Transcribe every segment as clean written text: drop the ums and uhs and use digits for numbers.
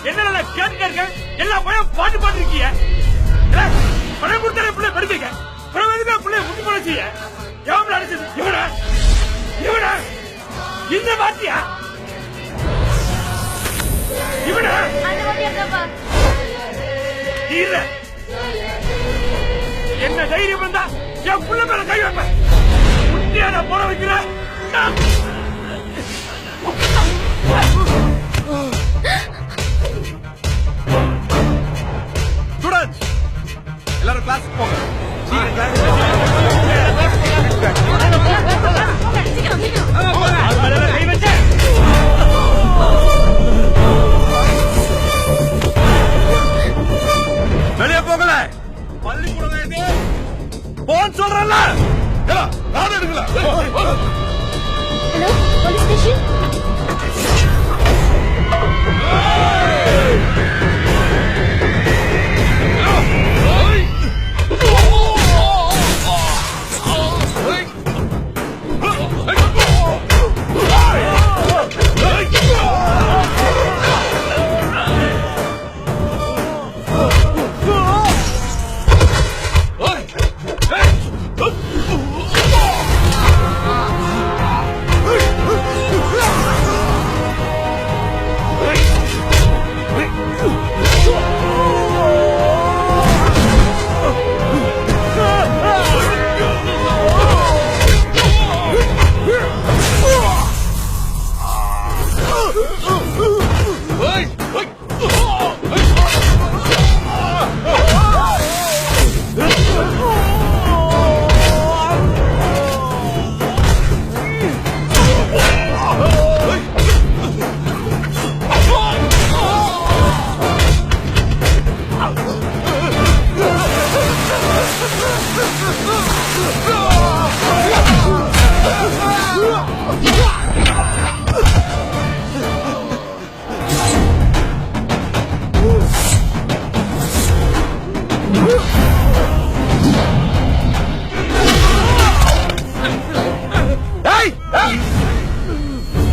என்ன கேட்டு எல்லா பழைய பாட்டு பாட்டுருக்கீங்க பழைய கொடுத்த பிள்ளை படிச்சிருக்க பிள்ளை முட்டி போல செய்ய எவன் அடிச்சது இவன இவன இந்த பாட்டியா இவன இல்ல என்ன தைரியம் வந்தா என் புள்ள மேல கை வைப்பேன் முட்டியான போட வைக்கிற எல்லாரும் கிளாஸ் போங்க வெளியே போகல பள்ளிக்கூடம் போன் சொல்றல எடுக்கல ஹலோ போலீஸ் ஸ்டேஷன்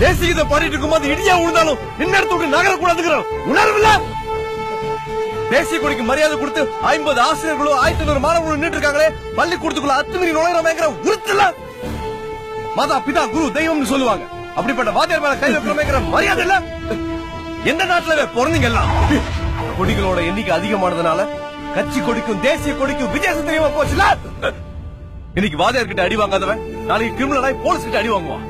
தேசியத்தை பாடிட்டு இருக்கும்போது இடியா விழுந்தாலும் நின்ன இடத்துக்கு நகரக்கூடாதுங்கிறோம் உணர்வுல தேசிய கொடிக்கு மரியாதை கொடுத்து 50 ஆசிரியர்களோ 1500 மாணவர்களும் நின்று இருக்காங்களே பள்ளிக்கூடத்துக்குள்ள அத்துமீறி நுழையிறோமேங்கிற உறுத்தல மாதா பிதா குரு தெய்வம்னு சொல்லுவாங்க அப்படிப்பட்ட வாத்தியார் மேல கை வைக்கிறோமேங்கிற மரியாதை இல்ல எந்த நாட்டுல பிறந்தீங்க எல்லாம் கொடிகளோட எண்ணிக்கை அதிகமானதுனால கட்சி கொடிக்கும் தேசிய கொடிக்கும் வித்தியாசம் தெரியாம போச்சுல இன்னைக்கு வாத்தியார் கிட்ட அடி வாங்காதவன் நாளைக்கு கிரிமினலாய் போலீஸ் கிட்ட அடி வாங்குவான்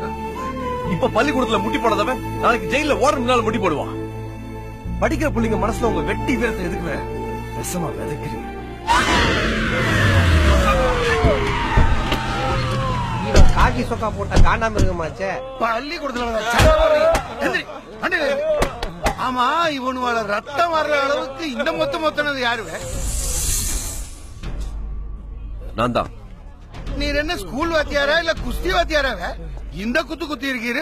இப்ப பள்ளிக்கூடத்துல முட்டி போடாதவன் நாளைக்கு ஜெயில ஓரம் முன்னால முட்டி போடுவான் படிக்கிற பிள்ளைங்க மனசுல உங்க வெட்டி வீரத்தை எதுக்குவே விஷமா விதைக்கிறீங்க காக்கி சொக்கா போட்ட காண்டாம இருக்குமாச்சே பள்ளிக்கூடத்துல ஆமா இவனோட ரத்தம் வர்ற அளவுக்கு இந்த மொத்தனது யாருவே நான் தான் நீர் என்ன ஸ்கூல் வாத்தியாரா இல்ல குஸ்தி வாத்தியாராவே இந்த குத்து குத்தி இருக்கீரு